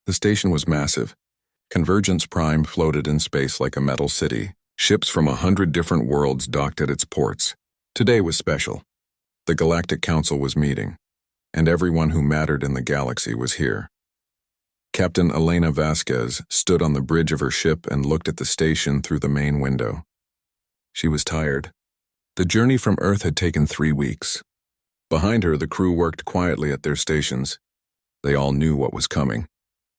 The station was massive. Convergence Prime floated in space like a metal city. Ships from 100 different worlds docked at its ports. Today was special. The Galactic Council was meeting, and everyone who mattered in the galaxy was here. Captain Elena Vasquez stood on the bridge of her ship and looked at the station through the main window. She was tired. The journey from Earth had taken 3 weeks. Behind her, the crew worked quietly at their stations. They all knew what was coming.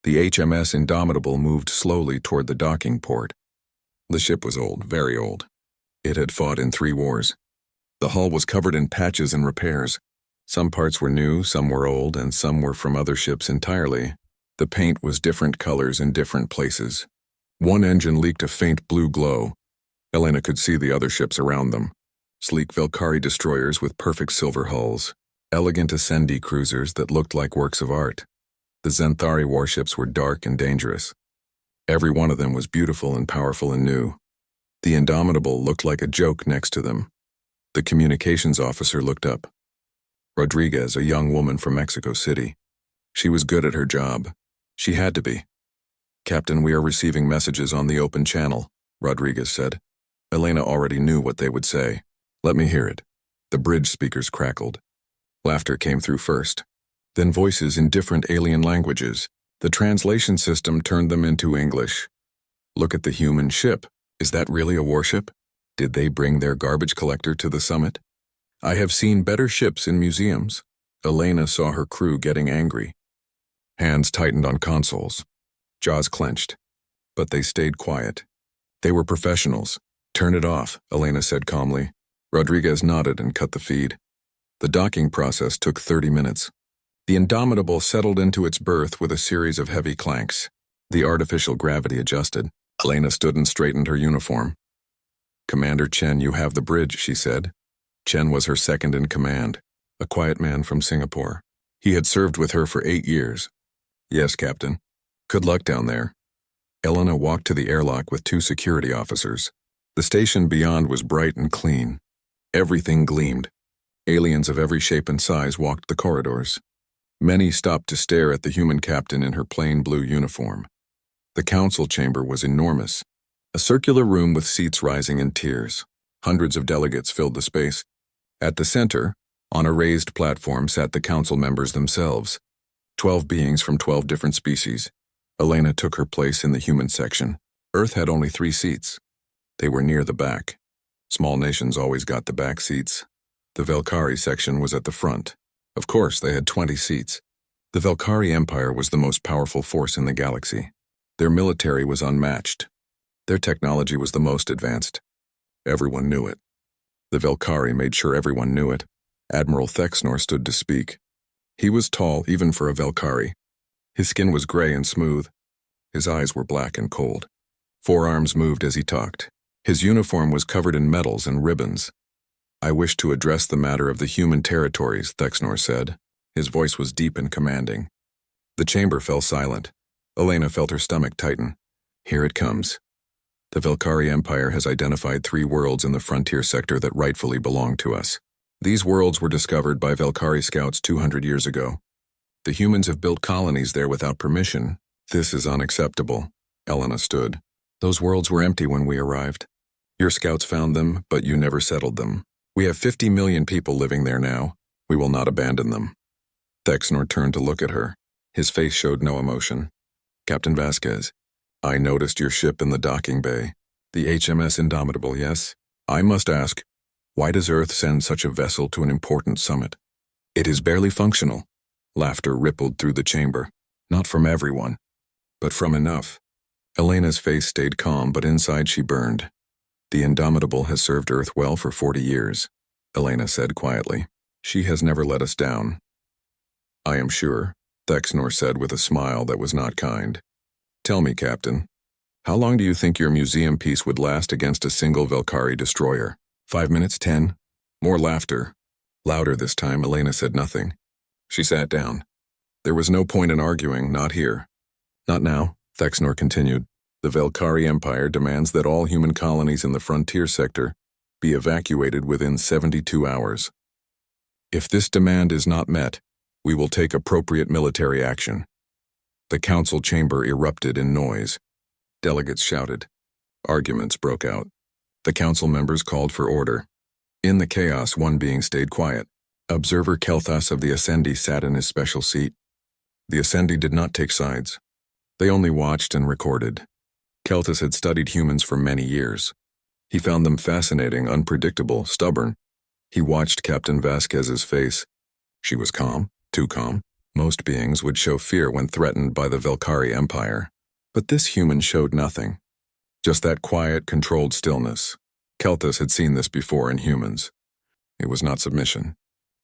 The HMS Indomitable moved slowly toward the docking port. The ship was old, very old. It had fought in 3 wars. The hull was covered in patches and repairs. Some parts were new, some were old, and some were from other ships entirely. The paint was different colors in different places. One engine leaked a faint blue glow. Elena could see the other ships around them. Sleek Valkyrie destroyers with perfect silver hulls. Elegant Ascendi cruisers that looked like works of art. The Zenthari warships were dark and dangerous. Every one of them was beautiful and powerful and new. The Indomitable looked like a joke next to them. The communications officer looked up. Rodriguez, a young woman from Mexico City. She was good at her job. She had to be. "Captain, we are receiving messages on the open channel," Rodriguez said. Elena already knew what they would say. "Let me hear it." The bridge speakers crackled. Laughter came through first, then voices in different alien languages. The translation system turned them into English. "Look at the human ship. Is that really a warship? Did they bring their garbage collector to the summit? I have seen better ships in museums." Elena saw her crew getting angry. Hands tightened on consoles. Jaws clenched. But they stayed quiet. They were professionals. "Turn it off," Elena said calmly. Rodriguez nodded and cut the feed. The docking process took 30 minutes. The Indomitable settled into its berth with a series of heavy clanks. The artificial gravity adjusted. Elena stood and straightened her uniform. "Commander Chen, you have the bridge," she said. Chen was her second in command, a quiet man from Singapore. He had served with her for 8 years. "Yes, Captain. Good luck down there." Elena walked to the airlock with 2 security officers. The station beyond was bright and clean. Everything gleamed. Aliens of every shape and size walked the corridors. Many stopped to stare at the human captain in her plain blue uniform. The council chamber was enormous. A circular room with seats rising in tiers. Hundreds of delegates filled the space. At the center, on a raised platform, sat the council members themselves. 12 beings from 12 different species. Elena took her place in the human section. Earth had only 3 seats. They were near the back. Small nations always got the back seats. The Valkyrie section was at the front. Of course, they had 20 seats. The Valkyrie Empire was the most powerful force in the galaxy. Their military was unmatched. Their technology was the most advanced. Everyone knew it. The Valkyrie made sure everyone knew it. Admiral Thexnor stood to speak. He was tall, even for a Valkyrie. His skin was gray and smooth. His eyes were black and cold. Forearms moved as he talked. His uniform was covered in medals and ribbons. "I wish to address the matter of the human territories," Thexnor said. His voice was deep and commanding. The chamber fell silent. Elena felt her stomach tighten. "Here it comes. The Valkyrie Empire has identified 3 worlds in the frontier sector that rightfully belong to us. These worlds were discovered by Valkyrie scouts 200 years ago. The humans have built colonies there without permission. This is unacceptable." Elena stood. "Those worlds were empty when we arrived. Your scouts found them, but you never settled them. We have 50 million people living there now. We will not abandon them." Thexnor turned to look at her. His face showed no emotion. "Captain Vasquez, I noticed your ship in the docking bay. The HMS Indomitable, yes? I must ask, why does Earth send such a vessel to an important summit? It is barely functional." Laughter rippled through the chamber. "Not from everyone, but from enough." Elena's face stayed calm, but inside she burned. "The Indomitable has served Earth well for 40 years, Elena said quietly. "She has never let us down." "I am sure," Thexnor said with a smile that was not kind. "Tell me, Captain, how long do you think your museum piece would last against a single Valkyrie destroyer? 5 minutes, 10? More laughter. Louder this time, Elena said nothing. She sat down. There was no point in arguing, not here. "Not now," Thexnor continued. "The Valkyrie Empire demands that all human colonies in the frontier sector be evacuated within 72 hours. If this demand is not met, we will take appropriate military action." The council chamber erupted in noise. Delegates shouted. Arguments broke out. The council members called for order. In the chaos, one being stayed quiet. Observer Kelthas of the Ascendi sat in his special seat. The Ascendi did not take sides. They only watched and recorded. Kelthas had studied humans for many years. He found them fascinating, unpredictable, stubborn. He watched Captain Vasquez's face. She was calm, too calm. Most beings would show fear when threatened by the Velkari Empire. But this human showed nothing. Just that quiet, controlled stillness. Kelthas had seen this before in humans. It was not submission.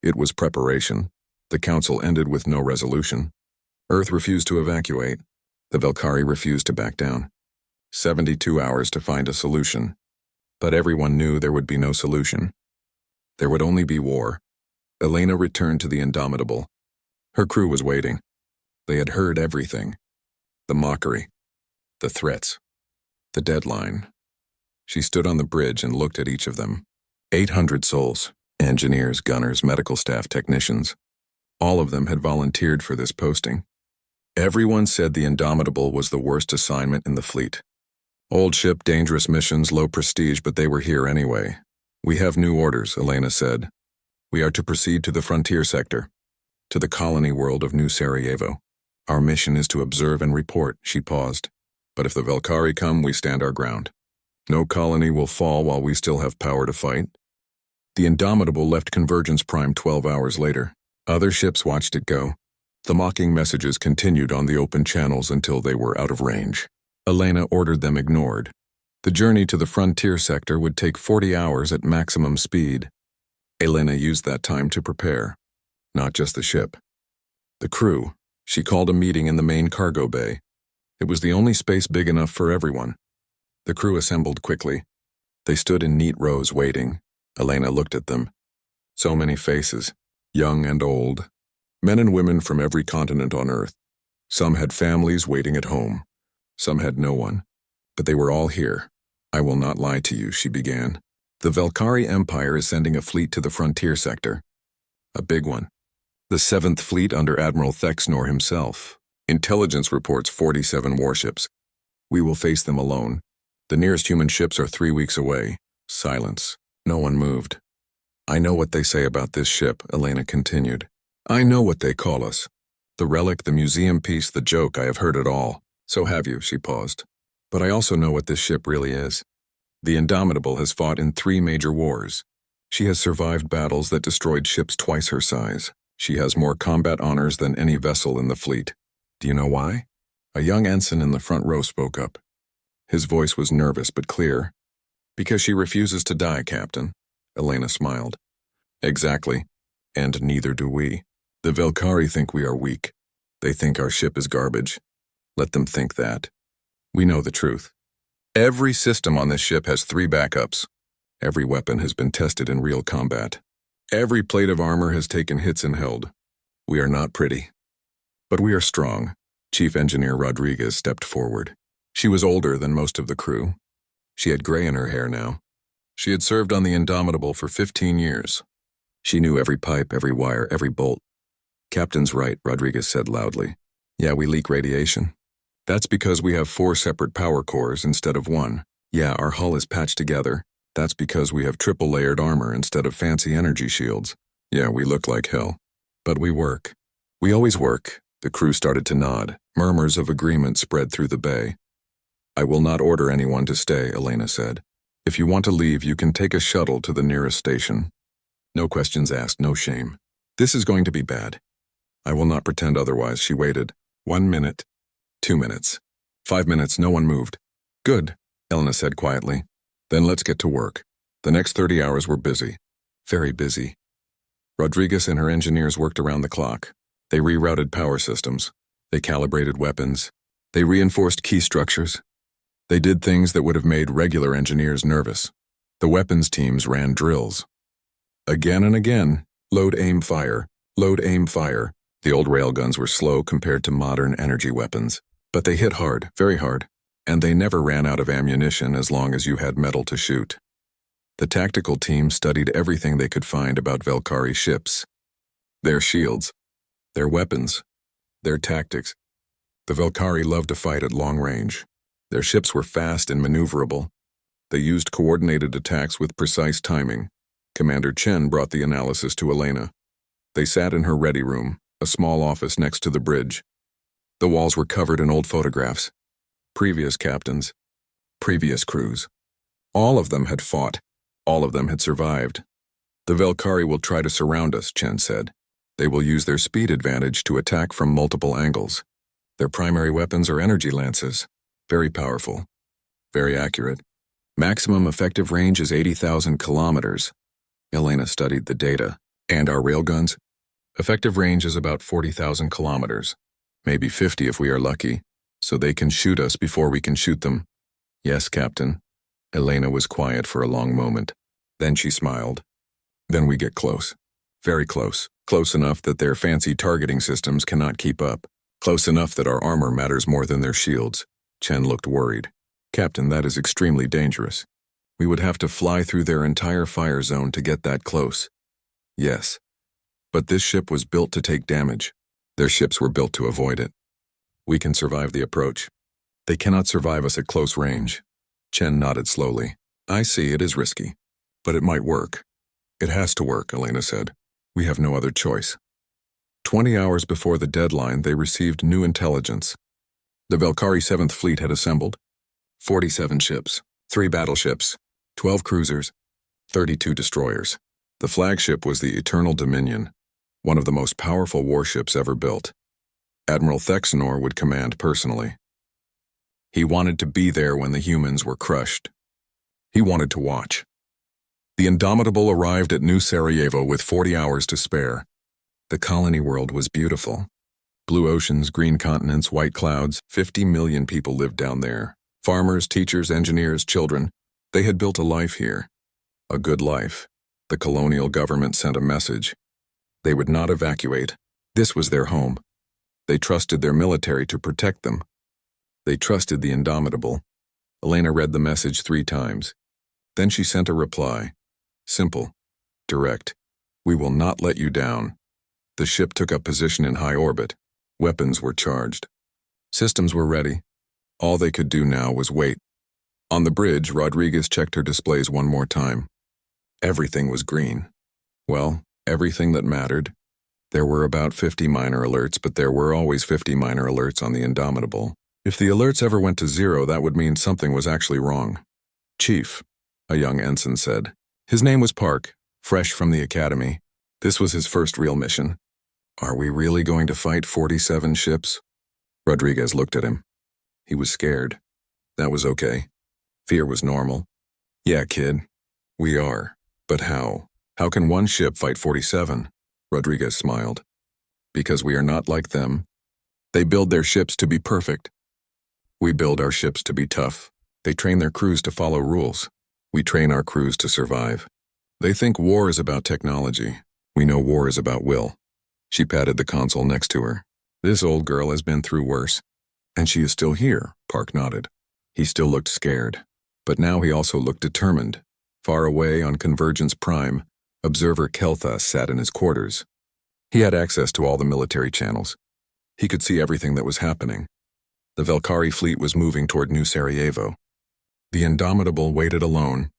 It was preparation. The council ended with no resolution. Earth refused to evacuate. The Velkari refused to back down. 72 hours to find a solution. But everyone knew there would be no solution. There would only be war. Elena returned to the Indomitable. Her crew was waiting. They had heard everything. The mockery. The threats. The deadline. She stood on the bridge and looked at each of them. 800 souls. Engineers, gunners, medical staff, technicians. All of them had volunteered for this posting. Everyone said the Indomitable was the worst assignment in the fleet. Old ship, dangerous missions, low prestige, but they were here anyway. We have new orders, Elena said. We are to proceed to the frontier sector, to the colony world of New Sarajevo. Our mission is to observe and report, she paused. But if the Velkari come, we stand our ground. No colony will fall while we still have power to fight. The Indomitable left Convergence Prime 12 hours later. Other ships watched it go. The mocking messages continued on the open channels until they were out of range. Elena ordered them ignored. The journey to the frontier sector would take 40 hours at maximum speed. Elena used that time to prepare. Not just the ship. The crew. She called a meeting in the main cargo bay. It was the only space big enough for everyone. The crew assembled quickly. They stood in neat rows waiting. Elena looked at them. So many faces, young and old. Men and women from every continent on Earth. Some had families waiting at home. Some had no one. But they were all here. I will not lie to you, she began. The Velkari Empire is sending a fleet to the frontier sector. A big one. The 7th Fleet under Admiral Thexnor himself. Intelligence reports 47 warships. We will face them alone. The nearest human ships are 3 weeks away. Silence. No one moved. I know what they say about this ship, Elena continued. I know what they call us. The relic, the museum piece, the joke, I have heard it all. So have you, she paused. But I also know what this ship really is. The Indomitable has fought in 3 major wars. She has survived battles that destroyed ships twice her size. She has more combat honors than any vessel in the fleet. Do you know why? A young ensign in the front row spoke up. His voice was nervous but clear. Because she refuses to die, Captain. Elena smiled. Exactly. And neither do we. The Velkari think we are weak. They think our ship is garbage. Let them think that. We know the truth. Every system on this ship has 3 backups. Every weapon has been tested in real combat. Every plate of armor has taken hits and held. We are not pretty. But we are strong. Chief Engineer Rodriguez stepped forward. She was older than most of the crew. She had gray in her hair now. She had served on the Indomitable for 15 years. She knew every pipe, every wire, every bolt. Captain's right, Rodriguez said loudly. Yeah, we leak radiation. That's because we have 4 separate power cores instead of 1. Yeah, our hull is patched together. That's because we have triple-layered armor instead of fancy energy shields. Yeah, we look like hell. But we work. We always work. The crew started to nod. Murmurs of agreement spread through the bay. I will not order anyone to stay, Elena said. If you want to leave, you can take a shuttle to the nearest station. No questions asked, no shame. This is going to be bad. I will not pretend otherwise, she waited. 1 minute. 2 minutes. 5 minutes, no one moved. Good, Elena said quietly. Then let's get to work. The next 30 hours were busy. Very busy. Rodriguez and her engineers worked around the clock. They rerouted power systems. They calibrated weapons. They reinforced key structures. They did things that would have made regular engineers nervous. The weapons teams ran drills. Again and again, load, aim, fire. Load, aim, fire. The old railguns were slow compared to modern energy weapons. But they hit hard, very hard. And they never ran out of ammunition as long as you had metal to shoot. The tactical team studied everything they could find about Velkari ships. Their shields. Their weapons. Their tactics. The Velkari loved to fight at long range. Their ships were fast and maneuverable. They used coordinated attacks with precise timing. Commander Chen brought the analysis to Elena. They sat in her ready room, a small office next to the bridge. The walls were covered in old photographs. Previous captains. Previous crews. All of them had fought. All of them had survived. The Velkari will try to surround us, Chen said. They will use their speed advantage to attack from multiple angles. Their primary weapons are energy lances. Very powerful. Very accurate. Maximum effective range is 80,000 kilometers. Elena studied the data. And our railguns? Effective range is about 40,000 kilometers. Maybe 50 if we are lucky. So they can shoot us before we can shoot them. Yes, Captain. Elena was quiet for a long moment. Then she smiled. Then we get close. Very close. Close enough that their fancy targeting systems cannot keep up. Close enough that our armor matters more than their shields. Chen looked worried. Captain, that is extremely dangerous. We would have to fly through their entire fire zone to get that close. Yes. But this ship was built to take damage. Their ships were built to avoid it. We can survive the approach. They cannot survive us at close range. Chen nodded slowly. I see, it is risky. But it might work. It has to work, Elena said. We have no other choice. 20 hours before the deadline, they received new intelligence. The Velkari 7th Fleet had assembled. 47 ships, 3 battleships, 12 cruisers, 32 destroyers. The flagship was the Eternal Dominion, one of the most powerful warships ever built. Admiral Thexanor would command personally. He wanted to be there when the humans were crushed. He wanted to watch. The Indomitable arrived at New Sarajevo with 40 hours to spare. The colony world was beautiful. Blue oceans, green continents, white clouds, 50 million people lived down there. Farmers, teachers, engineers, children. They had built a life here. A good life. The colonial government sent a message. They would not evacuate. This was their home. They trusted their military to protect them. They trusted the Indomitable. Elena read the message 3 times. Then she sent a reply. Simple. Direct. We will not let you down. The ship took up position in high orbit. Weapons were charged. Systems were ready. All they could do now was wait. On the bridge, Rodriguez checked her displays one more time. Everything was green. Well, everything that mattered. There were about 50 minor alerts, but there were always 50 minor alerts on the Indomitable. If the alerts ever went to 0, that would mean something was actually wrong. Chief, a young ensign said. His name was Park, fresh from the academy. This was his first real mission. Are we really going to fight 47 ships? Rodriguez looked at him. He was scared. That was okay. Fear was normal. Yeah, kid. We are. But how? How can one ship fight 47? Rodriguez smiled. Because we are not like them. They build their ships to be perfect. We build our ships to be tough. They train their crews to follow rules. We train our crews to survive. They think war is about technology. We know war is about will. She patted the console next to her. This old girl has been through worse. And she is still here, Park nodded. He still looked scared. But now he also looked determined. Far away on Convergence Prime, Observer Kelthas sat in his quarters. He had access to all the military channels. He could see everything that was happening. The Velkari fleet was moving toward New Sarajevo. The Indomitable waited alone.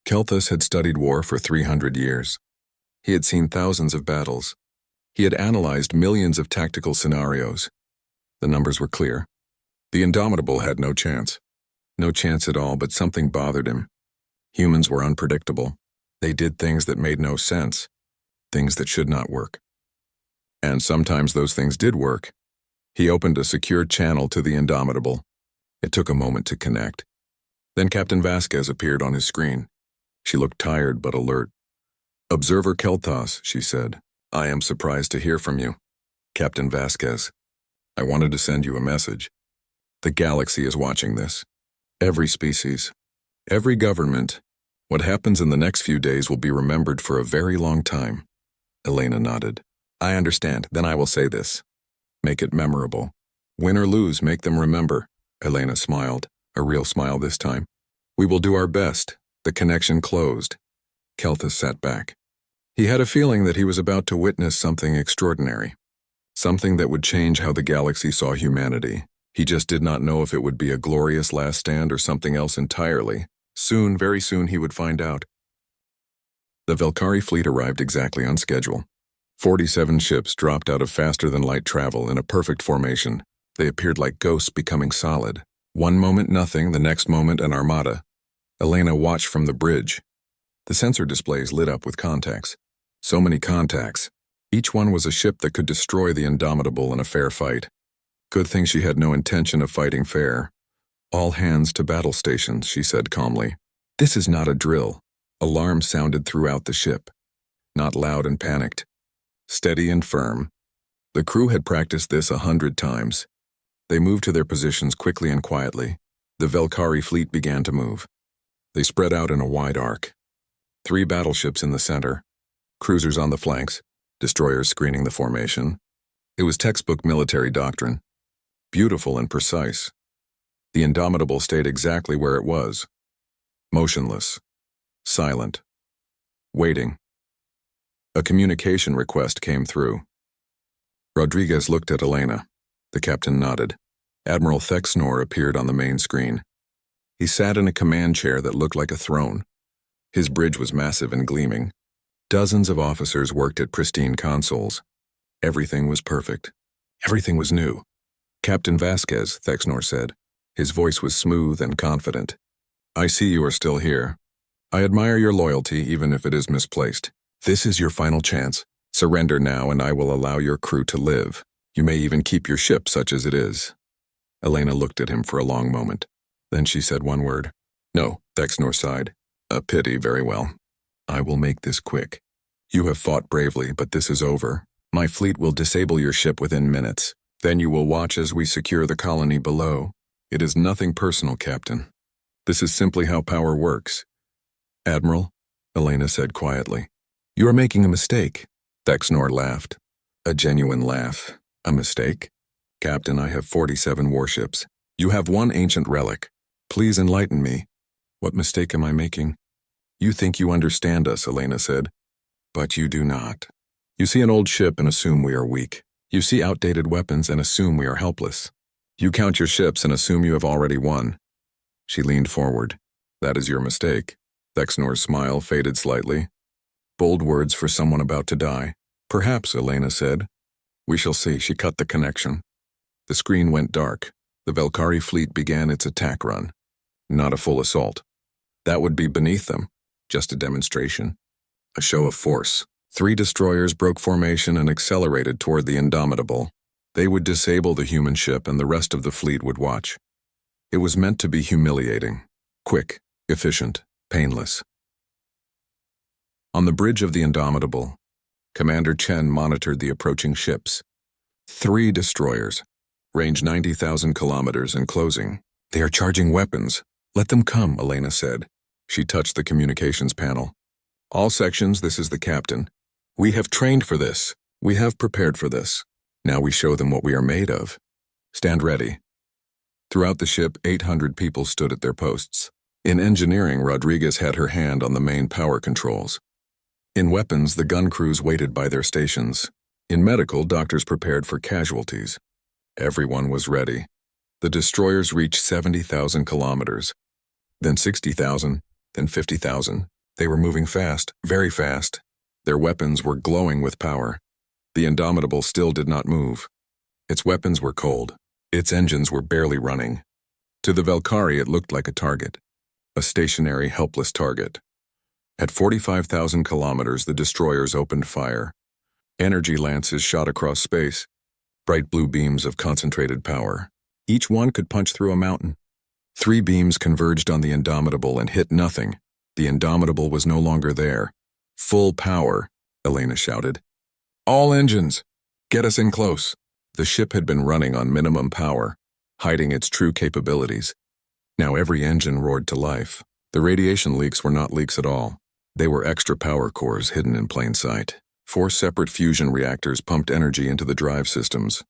Kelthas had studied war for 300 years. He had seen thousands of battles. He had analyzed millions of tactical scenarios. The numbers were clear. The Indomitable had no chance. No chance at all, but something bothered him. Humans were unpredictable. They did things that made no sense. Things that should not work. And sometimes those things did work. He opened a secure channel to the Indomitable. It took a moment to connect. Then Captain Vasquez appeared on his screen. She looked tired but alert. Observer Kelthas, she said. I am surprised to hear from you. Captain Vasquez. I wanted to send you a message. The galaxy is watching this. Every species. Every government. What happens in the next few days will be remembered for a very long time. Elena nodded. I understand. Then I will say this. Make it memorable. Win or lose, make them remember. Elena smiled. A real smile this time. We will do our best. The connection closed. Kelthas sat back. He had a feeling that he was about to witness something extraordinary. Something that would change how the galaxy saw humanity. He just did not know if it would be a glorious last stand or something else entirely. Soon, very soon, he would find out. The Velkari fleet arrived exactly on schedule. 47 ships dropped out of faster-than-light travel in a perfect formation. They appeared like ghosts becoming solid. One moment nothing, the next moment an armada. Elena watched from the bridge. The sensor displays lit up with contacts. So many contacts. Each one was a ship that could destroy the Indomitable in a fair fight. Good thing she had no intention of fighting fair. All hands to battle stations, she said calmly. This is not a drill. Alarms sounded throughout the ship. Not loud and panicked. Steady and firm. The crew had practiced this 100 times. They moved to their positions quickly and quietly. The Velkari fleet began to move. They spread out in a wide arc. 3 battleships in the center. Cruisers on the flanks. Destroyers screening the formation. It was textbook military doctrine. Beautiful and precise. The Indomitable stayed exactly where it was. Motionless. Silent. Waiting. A communication request came through. Rodriguez looked at Elena. The captain nodded. Admiral Thexnor appeared on the main screen. He sat in a command chair that looked like a throne. His bridge was massive and gleaming. Dozens of officers worked at pristine consoles. Everything was perfect. Everything was new. Captain Vasquez, Thexnor said. His voice was smooth and confident. I see you are still here. I admire your loyalty, even if it is misplaced. This is your final chance. Surrender now, and I will allow your crew to live. You may even keep your ship, such as it is. Elena looked at him for a long moment. Then she said one word. No, Thexnor sighed. A pity, very well. I will make this quick. You have fought bravely, but this is over. My fleet will disable your ship within minutes. Then you will watch as we secure the colony below. It is nothing personal, Captain. This is simply how power works. Admiral, Elena said quietly. You are making a mistake. Thexnor laughed. A genuine laugh. A mistake? Captain, I have 47 warships. You have 1 ancient relic. Please enlighten me. What mistake am I making? You think you understand us, Elena said. But you do not. You see an old ship and assume we are weak. You see outdated weapons and assume we are helpless. You count your ships and assume you have already won. She leaned forward. That is your mistake. Thexnor's smile faded slightly. Bold words for someone about to die. Perhaps, Elena said. We shall see. She cut the connection. The screen went dark. The Velkari fleet began its attack run. Not a full assault. That would be beneath them. Just a demonstration. A show of force. 3 destroyers broke formation and accelerated toward the Indomitable. They would disable the human ship and the rest of the fleet would watch. It was meant to be humiliating. Quick, efficient, painless. On the bridge of the Indomitable, Commander Chen monitored the approaching ships. 3 destroyers, range 90,000 kilometers and closing. They are charging weapons. Let them come, Elena said. She touched the communications panel. All sections, this is the captain. We have trained for this. We have prepared for this. Now we show them what we are made of. Stand ready. Throughout the ship, 800 people stood at their posts. In engineering, Rodriguez had her hand on the main power controls. In weapons, the gun crews waited by their stations. In medical, doctors prepared for casualties. Everyone was ready. The destroyers reached 70,000 kilometers. Then 60,000, then 50,000. They were moving fast, very fast. Their weapons were glowing with power. The Indomitable still did not move. Its weapons were cold. Its engines were barely running. To the Velkari, it looked like a target. A stationary, helpless target. At 45,000 kilometers, the destroyers opened fire. Energy lances shot across space. Bright blue beams of concentrated power. Each one could punch through a mountain. 3 beams converged on the Indomitable and hit nothing. The Indomitable was no longer there. Full power, Elena shouted. All engines! Get us in close. The ship had been running on minimum power, hiding its true capabilities. Now every engine roared to life. The radiation leaks were not leaks at all. They were extra power cores hidden in plain sight. 4 separate fusion reactors pumped energy into the drive systems.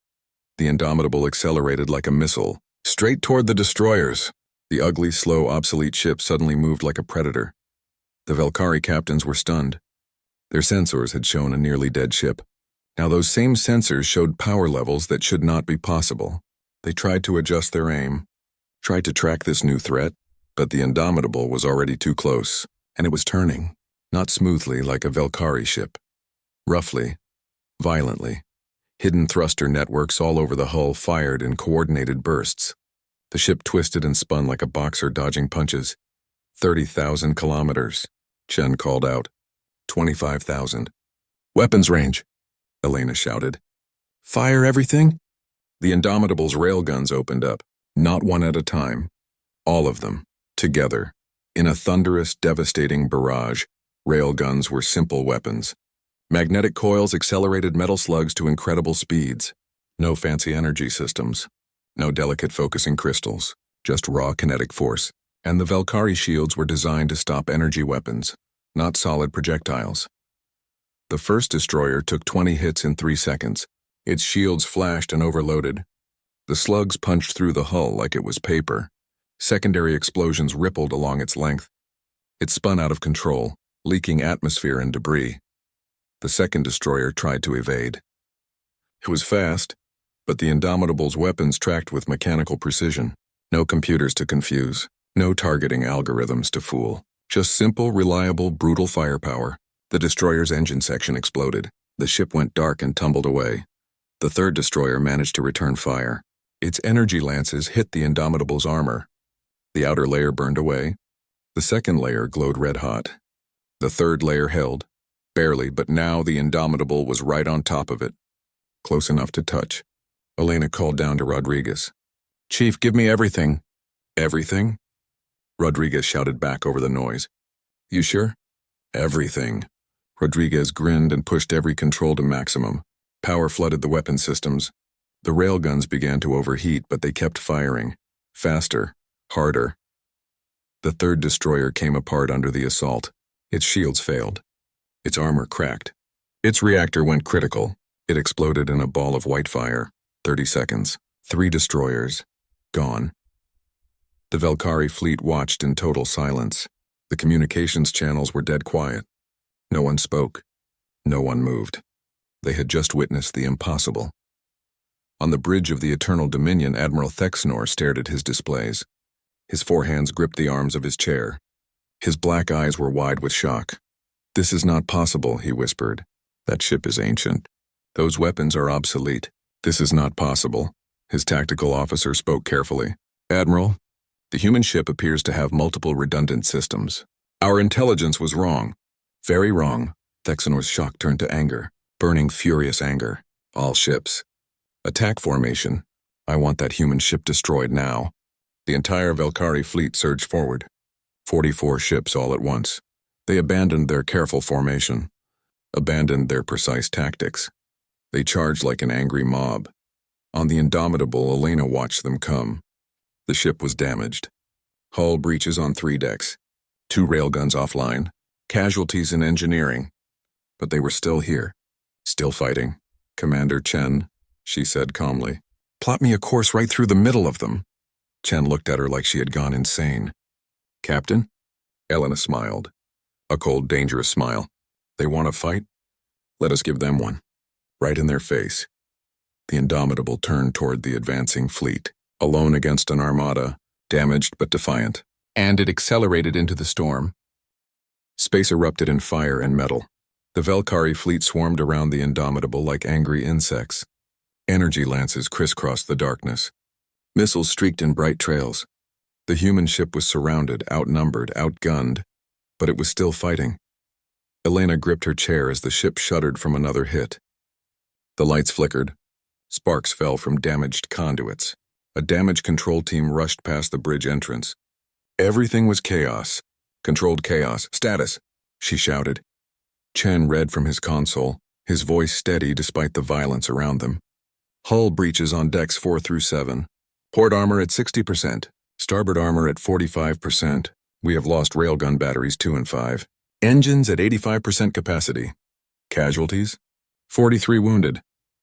The Indomitable accelerated like a missile, straight toward the destroyers. The ugly, slow, obsolete ship suddenly moved like a predator. The Velkari captains were stunned. Their sensors had shown a nearly dead ship. Now those same sensors showed power levels that should not be possible. They tried to adjust their aim, tried to track this new threat, but the Indomitable was already too close, and it was turning, not smoothly like a Valkyrie ship. Roughly, violently. Hidden thruster networks all over the hull fired in coordinated bursts. The ship twisted and spun like a boxer dodging punches. 30,000 kilometers, Chen called out. 25,000. Weapons range, Elena shouted. Fire everything? The Indomitable's railguns opened up, not one at a time. All of them, together. In a thunderous, devastating barrage, railguns were simple weapons. Magnetic coils accelerated metal slugs to incredible speeds. No fancy energy systems. No delicate focusing crystals. Just raw kinetic force. And the Valkyrie shields were designed to stop energy weapons, not solid projectiles. The first destroyer took 20 hits in 3 seconds. Its shields flashed and overloaded. The slugs punched through the hull like it was paper. Secondary explosions rippled along its length. It spun out of control, leaking atmosphere and debris. The second destroyer tried to evade. It was fast, but the Indomitable's weapons tracked with mechanical precision. No computers to confuse. No targeting algorithms to fool. Just simple, reliable, brutal firepower. The destroyer's engine section exploded. The ship went dark and tumbled away. The third destroyer managed to return fire. Its energy lances hit the Indomitable's armor. The outer layer burned away. The second layer glowed red-hot. The third layer held. Barely, but now the Indomitable was right on top of it. Close enough to touch. Elena called down to Rodriguez. Chief, give me everything. Everything? Rodriguez shouted back over the noise. You sure? Everything. Rodriguez grinned and pushed every control to maximum. Power flooded the weapon systems. The railguns began to overheat, but they kept firing. Faster. Harder. The third destroyer came apart under the assault. Its shields failed. Its armor cracked. Its reactor went critical. It exploded in a ball of white fire. 30 seconds. 3 destroyers. Gone. The Valkyrie fleet watched in total silence. The communications channels were dead quiet. No one spoke. No one moved. They had just witnessed the impossible. On the bridge of the Eternal Dominion, Admiral Thexnor stared at his displays. His forehands gripped the arms of his chair. His black eyes were wide with shock. This is not possible, he whispered. That ship is ancient. Those weapons are obsolete. This is not possible. His tactical officer spoke carefully. Admiral, the human ship appears to have multiple redundant systems. Our intelligence was wrong. Very wrong. Thexanor's shock turned to anger. Burning, furious anger. All ships. Attack formation. I want that human ship destroyed now. The entire Valkyrie fleet surged forward. 44 ships all at once. They abandoned their careful formation. Abandoned their precise tactics. They charged like an angry mob. On the Indomitable, Elena watched them come. The ship was damaged. Hull breaches on 3 decks. 2 railguns offline. Casualties in engineering. But they were still here. Still fighting. Commander Chen, she said calmly. Plot me a course right through the middle of them. Chen looked at her like she had gone insane. Captain? Elena smiled. A cold, dangerous smile. They want a fight? Let us give them one. Right in their face. The Indomitable turned toward the advancing fleet. Alone against an armada, damaged but defiant. And it accelerated into the storm. Space erupted in fire and metal. The Valkyrie fleet swarmed around the Indomitable like angry insects. Energy lances crisscrossed the darkness. Missiles streaked in bright trails. The human ship was surrounded, outnumbered, outgunned, but it was still fighting. Elena gripped her chair as the ship shuddered from another hit. The lights flickered. Sparks fell from damaged conduits. A damage control team rushed past the bridge entrance. Everything was chaos. Controlled chaos. Status, she shouted. Chen read from his console, his voice steady despite the violence around them. Hull breaches on decks 4 through 7. Port armor at 60%. Starboard armor at 45%. We have lost railgun batteries 2 and 5. Engines at 85% capacity. Casualties? 43 wounded.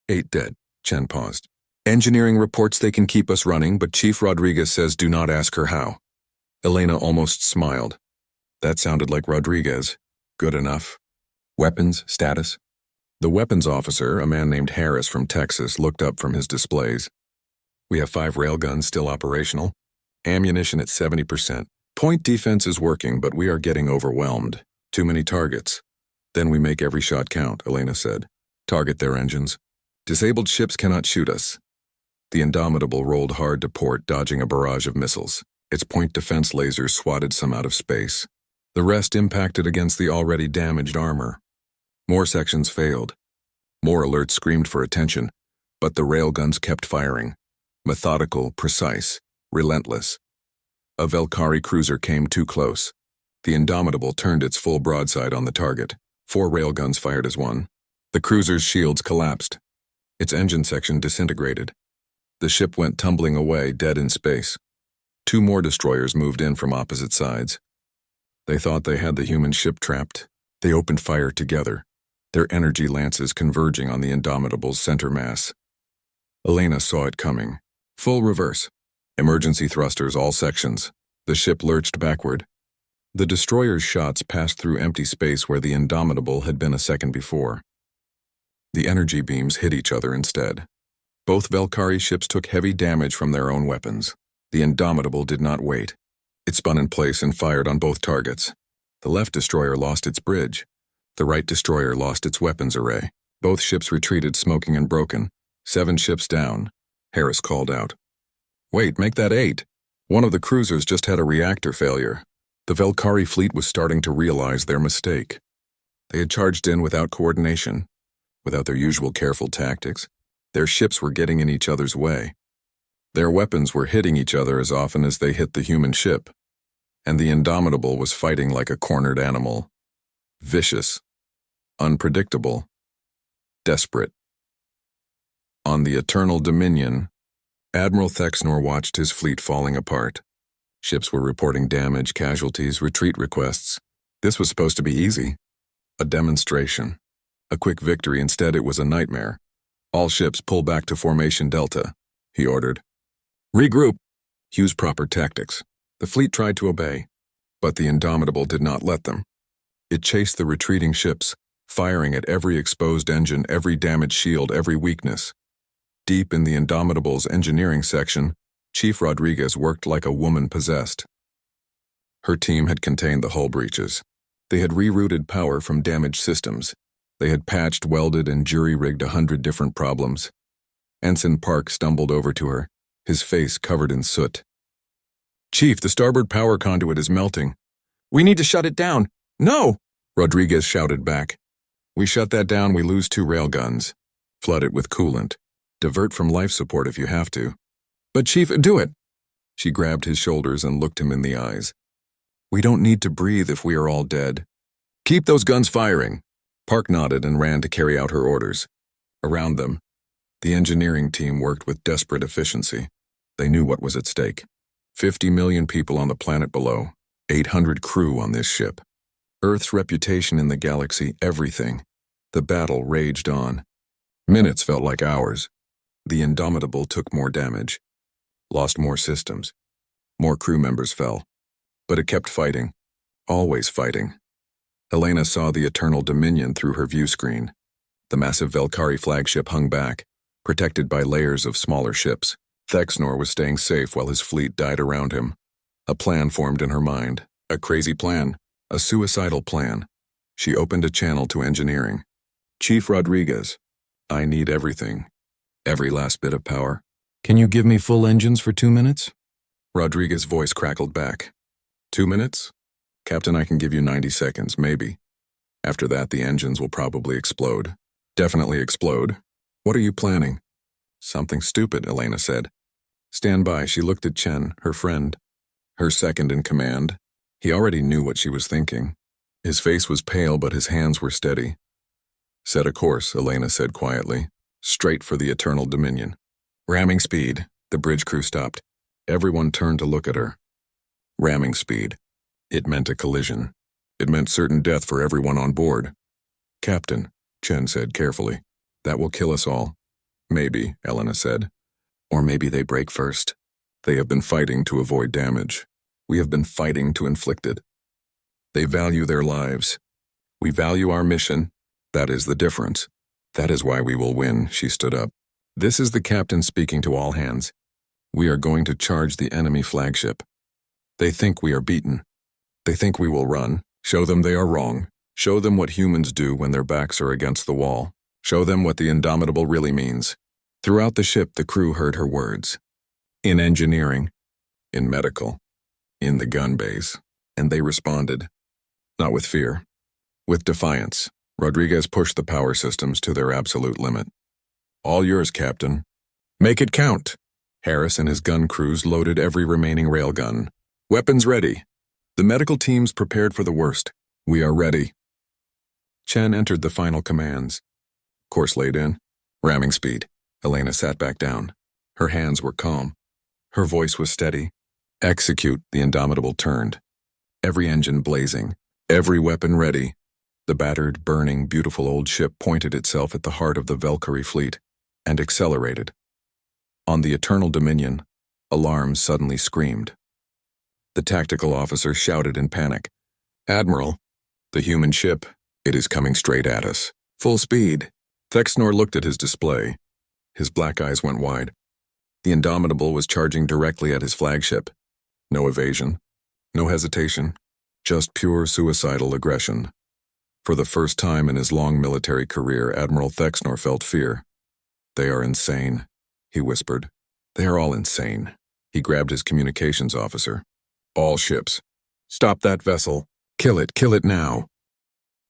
8 dead. Chen paused. Engineering reports they can keep us running, but Chief Rodriguez says do not ask her how. Elena almost smiled. That sounded like Rodriguez. Good enough. Weapons, status? The weapons officer, a man named Harris from Texas, looked up from his displays. We have 5 railguns still operational. Ammunition at 70%. Point defense is working, but we are getting overwhelmed. Too many targets. Then we make every shot count, Elena said. Target their engines. Disabled ships cannot shoot us. The Indomitable rolled hard to port, dodging a barrage of missiles. Its point defense lasers swatted some out of space. The rest impacted against the already damaged armor. More sections failed. More alerts screamed for attention, but the railguns kept firing. Methodical, precise, relentless. A Valkyrie cruiser came too close. The Indomitable turned its full broadside on the target. 4 railguns fired as one. The cruiser's shields collapsed. Its engine section disintegrated. The ship went tumbling away, dead in space. 2 more destroyers moved in from opposite sides. They thought they had the human ship trapped. They opened fire together, their energy lances converging on the Indomitable's center mass. Elena saw it coming. Full reverse. Emergency thrusters, all sections. The ship lurched backward. The destroyer's shots passed through empty space where the Indomitable had been a second before. The energy beams hit each other instead. Both Valkyrie ships took heavy damage from their own weapons. The Indomitable did not wait. It spun in place and fired on both targets. The left destroyer lost its bridge. The right destroyer lost its weapons array. Both ships retreated, smoking and broken. 7 ships down. Harris called out. Wait, make that 8. One of the cruisers just had a reactor failure. The Valkyrie fleet was starting to realize their mistake. They had charged in without coordination, without their usual careful tactics. Their ships were getting in each other's way. Their weapons were hitting each other as often as they hit the human ship, and the Indomitable was fighting like a cornered animal. Vicious, unpredictable, desperate. On the Eternal Dominion, Admiral Thexnor watched his fleet falling apart. Ships were reporting damage, casualties, retreat requests. This was supposed to be easy. A demonstration. A quick victory. Instead, it was a nightmare. All ships pull back to Formation Delta, he ordered. Regroup. Use proper tactics. The fleet tried to obey, but the Indomitable did not let them. It chased the retreating ships, firing at every exposed engine, every damaged shield, every weakness. Deep in the Indomitable's engineering section, Chief Rodriguez worked like a woman possessed. Her team had contained the hull breaches. They had rerouted power from damaged systems. They had patched, welded, and jury-rigged 100 different problems. Ensign Park stumbled over to her, his face covered in soot. Chief, the starboard power conduit is melting. We need to shut it down. No! Rodriguez shouted back. We shut that down, we lose 2 railguns. Flood it with coolant. Divert from life support if you have to. But Chief, do it. She grabbed his shoulders and looked him in the eyes. We don't need to breathe if we are all dead. Keep those guns firing. Park nodded and ran to carry out her orders. Around them, the engineering team worked with desperate efficiency. They knew what was at stake. 50 million people on the planet below, 800 crew on this ship. Earth's reputation in the galaxy, everything. The battle raged on. Minutes felt like hours. The Indomitable took more damage, lost more systems. More crew members fell. But it kept fighting, always fighting. Elena saw the Eternal Dominion through her view screen. The massive Valkyrie flagship hung back, protected by layers of smaller ships. Thexnor was staying safe while his fleet died around him. A plan formed in her mind, a crazy plan, a suicidal plan. She opened a channel to engineering. Chief Rodriguez, I need everything. Every last bit of power. Can you give me full engines for 2 minutes? Rodriguez's voice crackled back. 2 minutes? Captain, I can give you 90 seconds, maybe. After that, the engines will probably explode. Definitely explode. What are you planning? Something stupid, Elena said. Stand by. She looked at Chen, her friend. Her second in command. He already knew what she was thinking. His face was pale, but his hands were steady. Set a course, Elena said quietly. Straight for the Eternal Dominion. Ramming speed. The bridge crew stopped. Everyone turned to look at her. Ramming speed. It meant a collision. It meant certain death for everyone on board. Captain, Chen said carefully. That will kill us all. Maybe, Elena said. Or maybe they break first. They have been fighting to avoid damage. We have been fighting to inflict it. They value their lives. We value our mission. That is the difference. That is why we will win, she stood up. This is the captain speaking to all hands. We are going to charge the enemy flagship. They think we are beaten. They think we will run. Show them they are wrong. Show them what humans do when their backs are against the wall. Show them what the indomitable really means. Throughout the ship, the crew heard her words. In engineering, in medical, in the gun bays, and they responded. Not with fear, with defiance. Rodriguez pushed the power systems to their absolute limit. All yours, Captain. Make it count. Harris and his gun crews loaded every remaining railgun. Weapons ready. The medical teams prepared for the worst. We are ready. Chen entered the final commands. Course laid in. Ramming speed. Elena sat back down. Her hands were calm. Her voice was steady. Execute, the Indomitable turned. Every engine blazing. Every weapon ready. The battered, burning, beautiful old ship pointed itself at the heart of the Valkyrie fleet and accelerated. On the Eternal Dominion, alarms suddenly screamed. The tactical officer shouted in panic. Admiral, the human ship, it is coming straight at us. Full speed. Thexnor looked at his display. His black eyes went wide. The Indomitable was charging directly at his flagship. No evasion, no hesitation, just pure suicidal aggression. For the first time in his long military career, Admiral Thexnor felt fear. They are insane, he whispered. They are all insane. He grabbed his communications officer. All ships. Stop that vessel. Kill it now.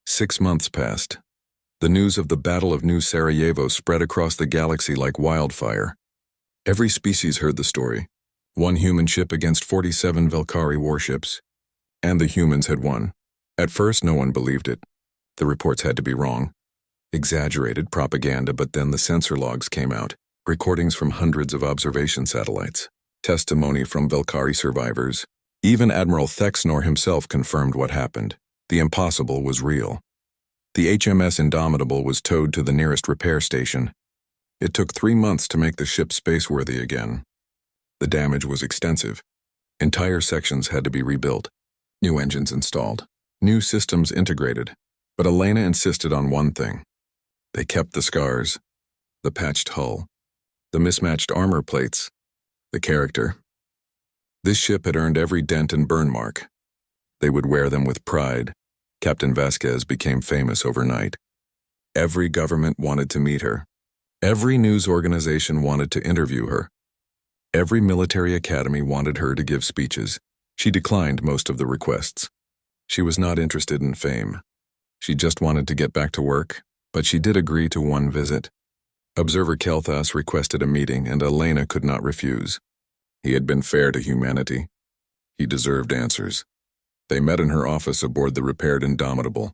6 months passed. The news of the Battle of New Sarajevo spread across the galaxy like wildfire. Every species heard the story. One human ship against 47 Valkyrie warships. And the humans had won. At first, no one believed it. The reports had to be wrong. Exaggerated propaganda, but then the sensor logs came out. Recordings from hundreds of observation satellites. Testimony from Valkyrie survivors. Even Admiral Thexnor himself confirmed what happened. The impossible was real. The HMS Indomitable was towed to the nearest repair station. It took 3 months to make the ship spaceworthy again. The damage was extensive. Entire sections had to be rebuilt. New engines installed. New systems integrated. But Elena insisted on one thing. They kept the scars, the patched hull, the mismatched armor plates, the character. This ship had earned every dent and burn mark. They would wear them with pride. Captain Vasquez became famous overnight. Every government wanted to meet her. Every news organization wanted to interview her. Every military academy wanted her to give speeches. She declined most of the requests. She was not interested in fame. She just wanted to get back to work, but she did agree to one visit. Observer Kelthas requested a meeting, and Elena could not refuse. He had been fair to humanity. He deserved answers. They met in her office aboard the repaired Indomitable.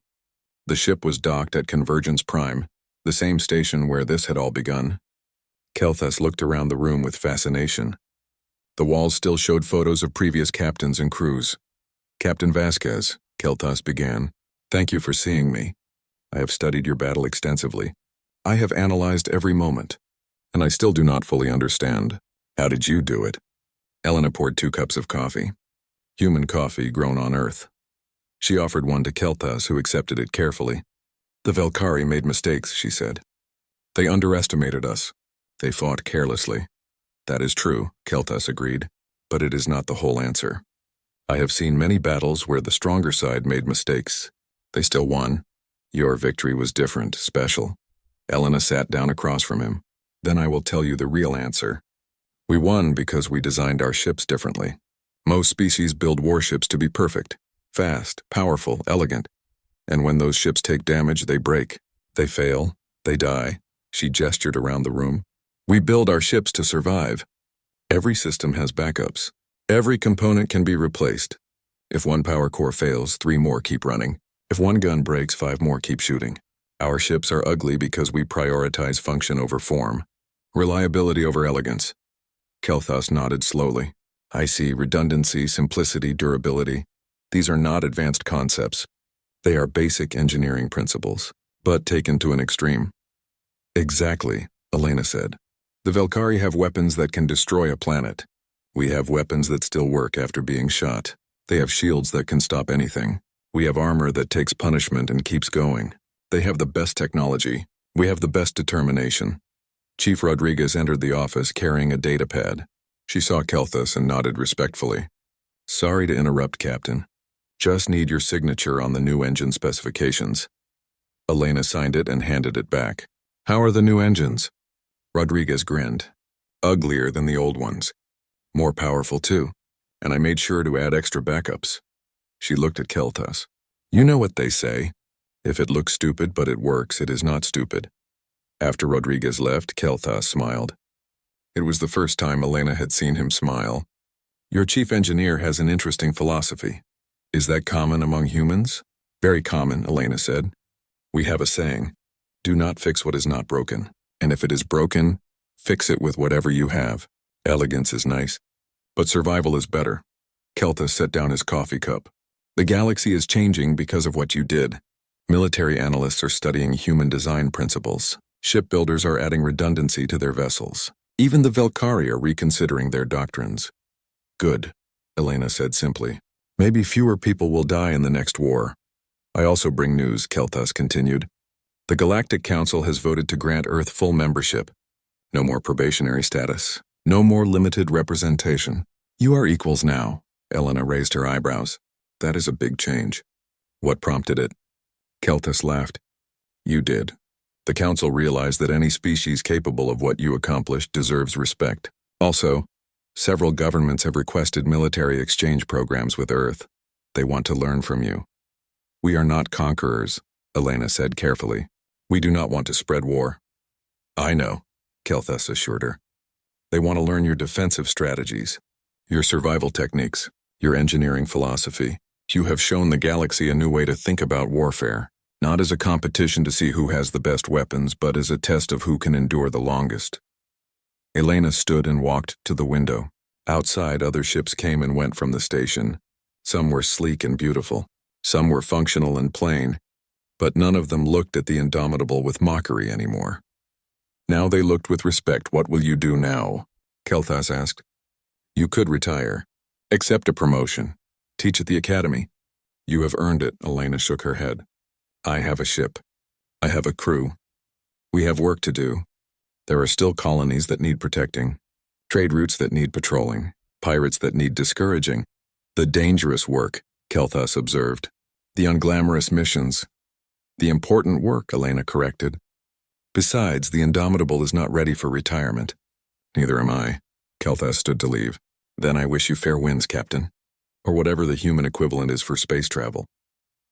The ship was docked at Convergence Prime, the same station where this had all begun. Kelthas looked around the room with fascination. The walls still showed photos of previous captains and crews. Captain Vasquez, Kelthas began. Thank you for seeing me. I have studied your battle extensively. I have analyzed every moment, and I still do not fully understand. How did you do it? Elena poured 2 cups of coffee. Human coffee grown on Earth. She offered one to Kelthas, who accepted it carefully. The Valkyrie made mistakes, she said. They underestimated us. They fought carelessly. That is true, Kelthas agreed, but it is not the whole answer. I have seen many battles where the stronger side made mistakes. They still won. Your victory was different, special. Elena sat down across from him. Then I will tell you the real answer. We won because we designed our ships differently. Most species build warships to be perfect, fast, powerful, elegant. And when those ships take damage, they break. They fail. They die. She gestured around the room. We build our ships to survive. Every system has backups. Every component can be replaced. If one power core fails, 3 more keep running. If one gun breaks, 5 more keep shooting. Our ships are ugly because we prioritize function over form. Reliability over elegance. Kelthas nodded slowly. I see redundancy, simplicity, durability. These are not advanced concepts. They are basic engineering principles, but taken to an extreme. Exactly, Elena said. The Valkyrie have weapons that can destroy a planet. We have weapons that still work after being shot. They have shields that can stop anything. We have armor that takes punishment and keeps going. They have the best technology. We have the best determination. Chief Rodriguez entered the office carrying a data pad. She saw Kelthus and nodded respectfully. Sorry to interrupt, Captain. Just need your signature on the new engine specifications. Elena signed it and handed it back. How are the new engines? Rodriguez grinned. Uglier than the old ones. More powerful too, and I made sure to add extra backups. She looked at Kelthus. You know what they say. If it looks stupid but it works, it is not stupid. After Rodriguez left, Kelthus smiled. It was the first time Elena had seen him smile. Your chief engineer has an interesting philosophy. Is that common among humans? Very common, Elena said. We have a saying, do not fix what is not broken, and if it is broken, fix it with whatever you have. Elegance is nice, but survival is better. Kelthus set down his coffee cup. The galaxy is changing because of what you did. Military analysts are studying human design principles. Shipbuilders are adding redundancy to their vessels. Even the Velkari are reconsidering their doctrines. Good, Elena said simply. Maybe fewer people will die in the next war. I also bring news, Kelthus continued. The Galactic Council has voted to grant Earth full membership. No more probationary status. No more limited representation. You are equals now. Elena raised her eyebrows. That is a big change. What prompted it? Kelthus laughed. You did. The Council realized that any species capable of what you accomplished deserves respect. Also, several governments have requested military exchange programs with Earth. They want to learn from you. We are not conquerors, Elena said carefully. We do not want to spread war. I know, Kelthus assured her. They want to learn your defensive strategies, your survival techniques, your engineering philosophy. You have shown the galaxy a new way to think about warfare, not as a competition to see who has the best weapons, but as a test of who can endure the longest. Elena stood and walked to the window. Outside, other ships came and went from the station. Some were sleek and beautiful. Some were functional and plain. But none of them looked at the Indomitable with mockery anymore. Now they looked with respect. What will you do now? Kelthus asked. You could retire. Accept a promotion. Teach at the academy. You have earned it, Elena shook her head. I have a ship. I have a crew. We have work to do. There are still colonies that need protecting, trade routes that need patrolling, pirates that need discouraging. The dangerous work, Kelthus observed. The unglamorous missions. The important work, Elena corrected. Besides, the Indomitable is not ready for retirement. Neither am I. Kelthus stood to leave. Then I wish you fair winds, Captain. Or whatever the human equivalent is for space travel.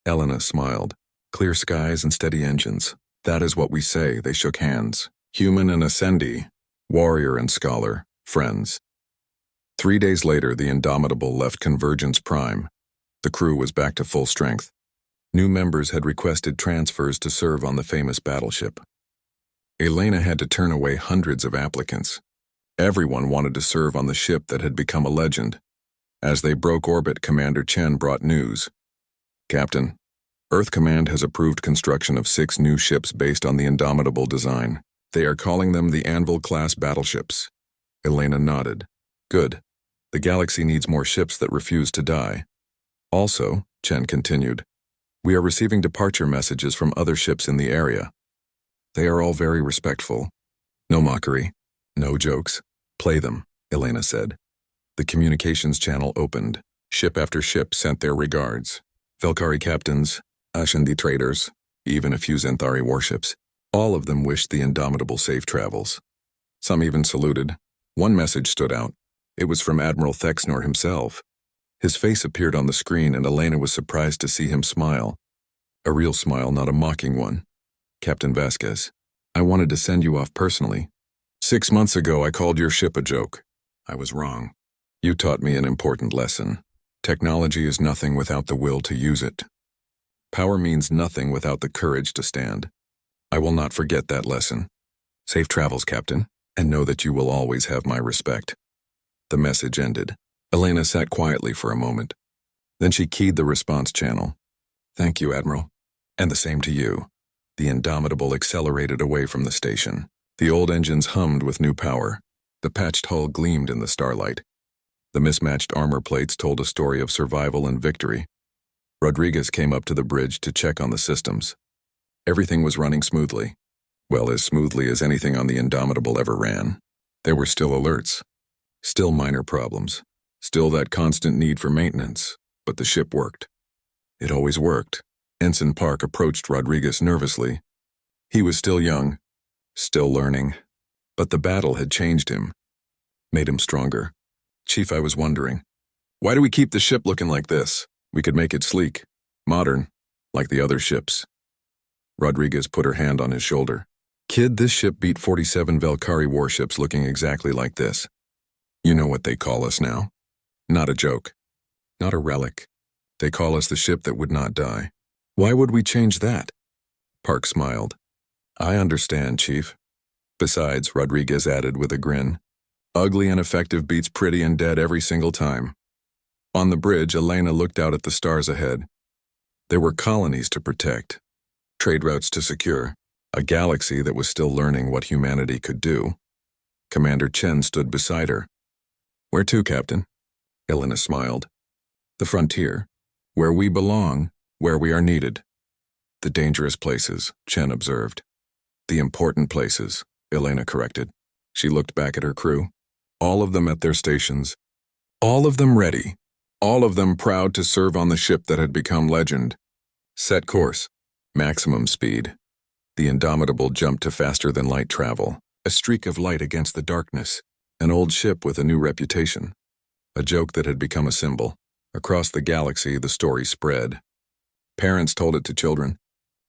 Elena smiled. Clear skies and steady engines. That is what we say. They shook hands. Human and Ascendi, warrior and scholar, friends. 3 days later, the Indomitable left Convergence Prime. The crew was back to full strength. New members had requested transfers to serve on the famous Battleship. Elena had to turn away hundreds of applicants. Everyone wanted to serve on the ship that had become a legend. As they broke orbit, Commander Chen brought news. Captain, Earth Command has approved construction of 6 new ships based on the Indomitable design. They are calling them the Anvil-class battleships. Elena nodded. Good. The galaxy needs more ships that refuse to die. Also, Chen continued, we are receiving departure messages from other ships in the area. They are all very respectful. No mockery. No jokes. Play them, Elena said. The communications channel opened. Ship after ship sent their regards. Velkari captains, Ascendi traders, even a few Zenthari warships. All of them wished the Indomitable safe travels. Some even saluted. One message stood out. It was from Admiral Thexnor himself. His face appeared on the screen and Elena was surprised to see him smile. A real smile, not a mocking one. Captain Vasquez, I wanted to send you off personally. 6 months ago, I called your ship a joke. I was wrong. You taught me an important lesson. Technology is nothing without the will to use it. Power means nothing without the courage to stand. I will not forget that lesson. Safe travels, Captain, and know that you will always have my respect. The message ended. Elena sat quietly for a moment. Then she keyed the response channel. Thank you, Admiral. And the same to you. The Indomitable accelerated away from the station. The old engines hummed with new power. The patched hull gleamed in the starlight. The mismatched armor plates told a story of survival and victory. Rodriguez came up to the bridge to check on the systems. Everything was running smoothly. Well, as smoothly as anything on the Indomitable ever ran. There were still alerts, still minor problems, still that constant need for maintenance, but the ship worked. It always worked. Ensign Park approached Rodriguez nervously. He was still young, still learning, but the battle had changed him, made him stronger. Chief, I was wondering, why do we keep the ship looking like this? We could make it sleek, modern, like the other ships. Rodriguez put her hand on his shoulder. Kid, this ship beat 47 Valkyrie warships looking exactly like this. You know what they call us now? Not a joke. Not a relic. They call us the ship that would not die. Why would we change that? Park smiled. I understand, Chief. Besides, Rodriguez added with a grin, ugly and effective beats pretty and dead every single time. On the bridge, Elena looked out at the stars ahead. There were colonies to protect, trade routes to secure, a galaxy that was still learning what humanity could do. Commander Chen stood beside her. Where to, Captain? Elena smiled. The frontier. Where we belong, where we are needed. The dangerous places, Chen observed. The important places, Elena corrected. She looked back at her crew. All of them at their stations. All of them ready. All of them proud to serve on the ship that had become legend. Set course. Maximum speed. The Indomitable jumped to faster-than-light travel, a streak of light against the darkness, an old ship with a new reputation, a joke that had become a symbol. Across the galaxy, the story spread. Parents told it to children.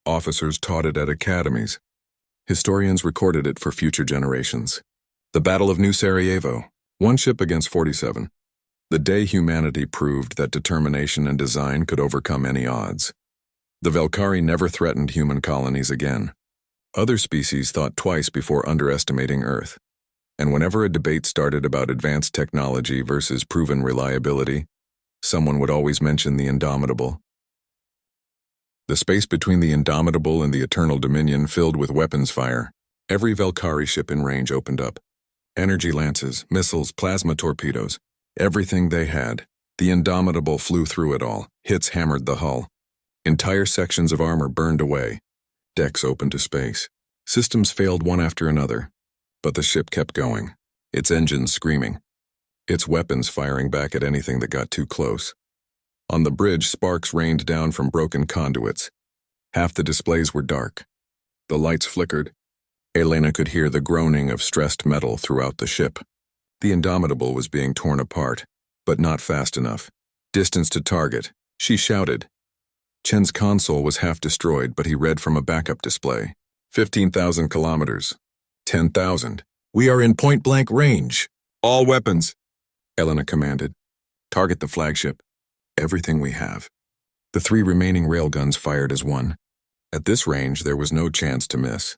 Officers taught it at academies. Historians recorded it for future generations. The Battle of New Sarajevo, one ship against 47. The day humanity proved that determination and design could overcome any odds. The Valkyrie never threatened human colonies again. Other species thought twice before underestimating Earth. And whenever a debate started about advanced technology versus proven reliability, someone would always mention the Indomitable. The space between the Indomitable and the Eternal Dominion filled with weapons fire. Every Valkyrie ship in range opened up. Energy lances, missiles, plasma torpedoes, everything they had. The Indomitable flew through it all. Hits hammered the hull. Entire sections of armor burned away. Decks opened to space. Systems failed one after another. But the ship kept going, its engines screaming, its weapons firing back at anything that got too close. On the bridge, sparks rained down from broken conduits. Half the displays were dark. The lights flickered. Elena could hear the groaning of stressed metal throughout the ship. The Indomitable was being torn apart, but not fast enough. Distance to target, she shouted. Chen's console was half destroyed, but he read from a backup display. 15,000 kilometers. 10,000. We are in point-blank range. All weapons. Elena commanded. Target the flagship. Everything we have. The 3 remaining railguns fired as one. At this range, there was no chance to miss.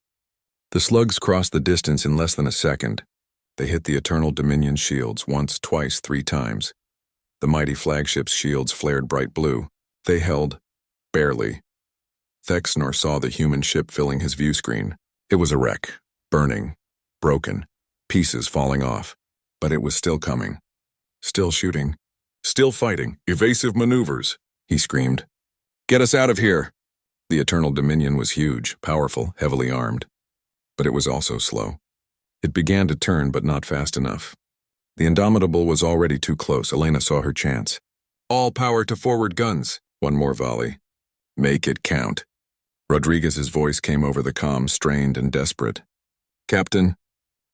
The slugs crossed the distance in less than a second. They hit the Eternal Dominion shields once, twice, 3 times. The mighty flagship's shields flared bright blue. They held. Barely. Thexnor saw the human ship filling his view screen. It was a wreck. Burning. Broken. Pieces falling off. But it was still coming. Still shooting. Still fighting. Evasive maneuvers, he screamed. Get us out of here! The Eternal Dominion was huge, powerful, heavily armed. But it was also slow. It began to turn, but not fast enough. The Indomitable was already too close. Elena saw her chance. All power to forward guns. One more volley. Make it count. Rodriguez's voice came over the comm, strained and desperate. Captain,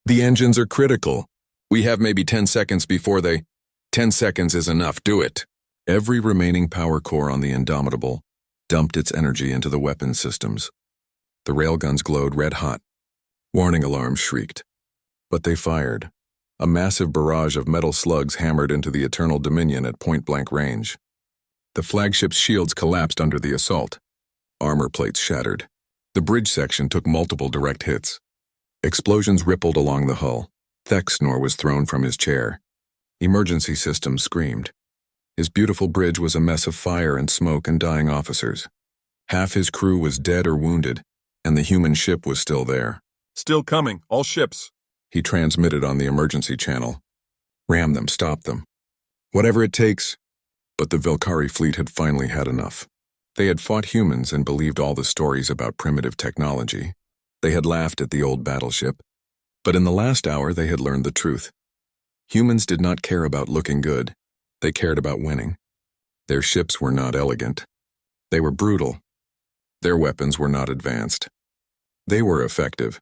the engines are critical. We have maybe 10 seconds before they... 10 seconds is enough, do it. Every remaining power core on the Indomitable dumped its energy into the weapons systems. The railguns glowed red-hot. Warning alarms shrieked. But they fired. A massive barrage of metal slugs hammered into the Eternal Dominion at point-blank range. The flagship's shields collapsed under the assault. Armor plates shattered. The bridge section took multiple direct hits. Explosions rippled along the hull. Thexnor was thrown from his chair. Emergency systems screamed. His beautiful bridge was a mess of fire and smoke and dying officers. Half his crew was dead or wounded, and the human ship was still there. Still coming, all ships. He transmitted on the emergency channel. Ram them, stop them. Whatever it takes. But the Valkyrie fleet had finally had enough. They had fought humans and believed all the stories about primitive technology. They had laughed at the old battleship, but in the last hour they had learned the truth. Humans did not care about looking good. They cared about winning. Their ships were not elegant. They were brutal. Their weapons were not advanced. They were effective.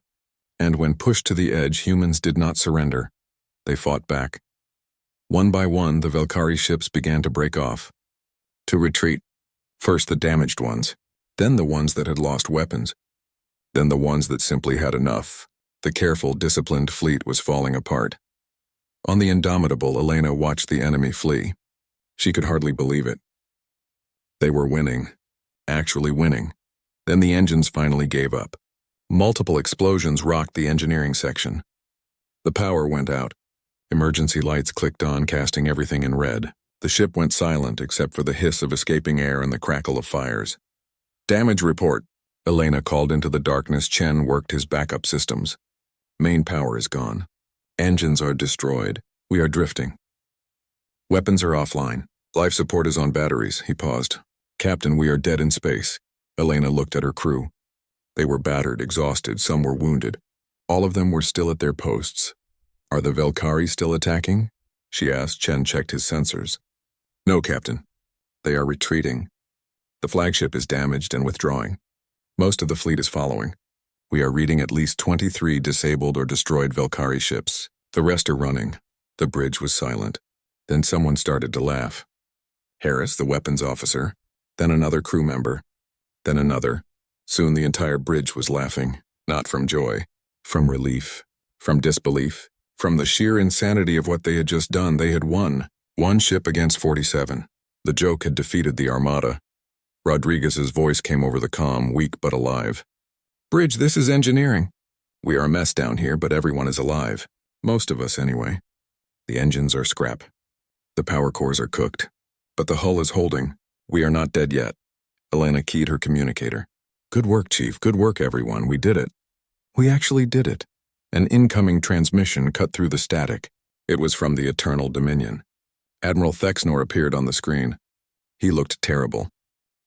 And when pushed to the edge, humans did not surrender. They fought back. One by one, the Velkari ships began to break off. To retreat. First the damaged ones, then the ones that had lost weapons, then the ones that simply had enough. The careful, disciplined fleet was falling apart. On the Indomitable, Elena watched the enemy flee. She could hardly believe it. They were winning. Actually winning. Then the engines finally gave up. Multiple explosions rocked the engineering section. The power went out. Emergency lights clicked on, casting everything in red. The ship went silent except for the hiss of escaping air and the crackle of fires. Damage report. Elena called into the darkness. Chen worked his backup systems. Main power is gone. Engines are destroyed. We are drifting. Weapons are offline. Life support is on batteries. He paused. Captain, we are dead in space. Elena looked at her crew. They were battered, exhausted, some were wounded. All of them were still at their posts. Are the Velkari still attacking? She asked. Chen checked his sensors. No, Captain. They are retreating. The flagship is damaged and withdrawing. Most of the fleet is following. We are reading at least 23 disabled or destroyed Velkari ships. The rest are running. The bridge was silent. Then someone started to laugh. Harris, the weapons officer, then another crew member, then another. Soon the entire bridge was laughing, not from joy, from relief, from disbelief, from the sheer insanity of what they had just done. They had won. One ship against 47. The joke had defeated the Armada. Rodriguez's voice came over the comm, weak but alive. Bridge, this is engineering. We are a mess down here, but everyone is alive. Most of us, anyway. The engines are scrap. The power cores are cooked. But the hull is holding. We are not dead yet. Elena keyed her communicator. Good work, Chief. Good work, everyone. We did it. We actually did it. An incoming transmission cut through the static. It was from the Eternal Dominion. Admiral Thexnor appeared on the screen. He looked terrible.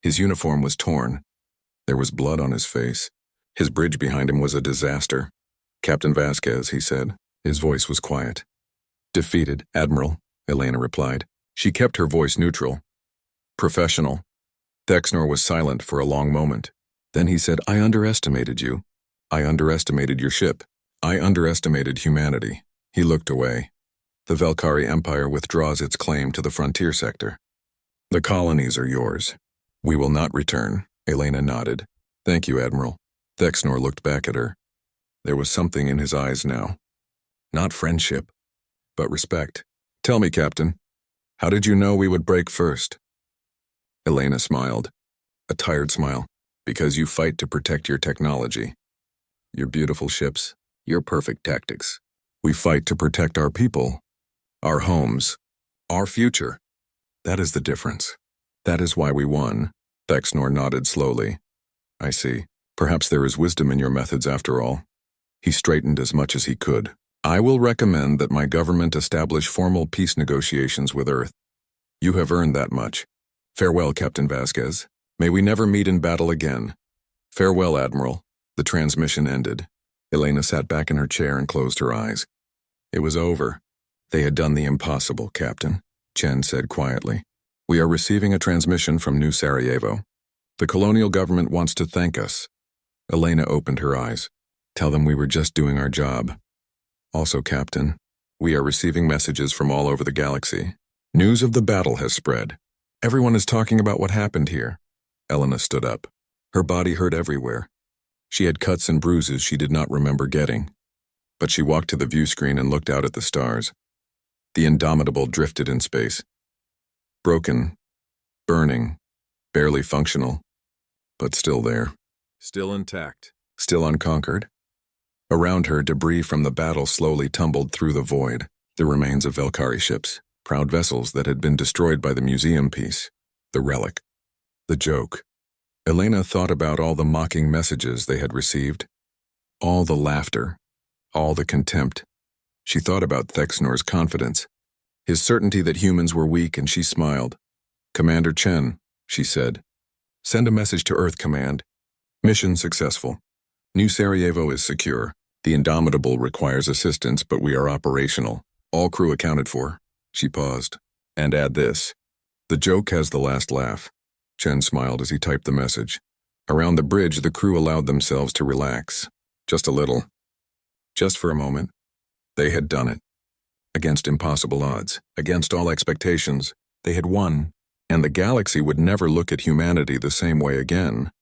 His uniform was torn. There was blood on his face. His bridge behind him was a disaster. Captain Vasquez, he said. His voice was quiet. Defeated, Admiral, Elena replied. She kept her voice neutral. Professional. Thexnor was silent for a long moment. Then he said, I underestimated you. I underestimated your ship. I underestimated humanity. He looked away. The Velkari Empire withdraws its claim to the frontier sector. The colonies are yours. We will not return, Elena nodded. Thank you, Admiral. Thexnor looked back at her. There was something in his eyes now. Not friendship, but respect. Tell me, Captain, how did you know we would break first? Elena smiled. A tired smile. Because you fight to protect your technology. Your beautiful ships. Your perfect tactics. We fight to protect our people. Our homes. Our future. That is the difference. That is why we won. Thexnor nodded slowly. I see. Perhaps there is wisdom in your methods after all. He straightened as much as he could. I will recommend that my government establish formal peace negotiations with Earth. You have earned that much. Farewell, Captain Vasquez. May we never meet in battle again. Farewell, Admiral. The transmission ended. Elena sat back in her chair and closed her eyes. It was over. They had done the impossible, Captain, Chen said quietly. We are receiving a transmission from New Sarajevo. The colonial government wants to thank us. Elena opened her eyes. Tell them we were just doing our job. Also, Captain, we are receiving messages from all over the galaxy. News of the battle has spread. Everyone is talking about what happened here. Elena stood up. Her body hurt everywhere. She had cuts and bruises she did not remember getting. But she walked to the view screen and looked out at the stars. The Indomitable drifted in space. Broken, burning, barely functional, but still there. Still intact. Still unconquered. Around her, debris from the battle slowly tumbled through the void. The remains of Velkari ships, proud vessels that had been destroyed by the museum piece. The relic. The joke. Elena thought about all the mocking messages they had received. All the laughter. All the contempt. She thought about Thexnor's confidence. His certainty that humans were weak, and she smiled. Commander Chen, she said. Send a message to Earth Command. Mission successful. New Sarajevo is secure. The Indomitable requires assistance, but we are operational. All crew accounted for. She paused. And add this. The joke has the last laugh. Chen smiled as he typed the message. Around the bridge, the crew allowed themselves to relax. Just a little. Just for a moment. They had done it. Against impossible odds, against all expectations, they had won, and the galaxy would never look at humanity the same way again.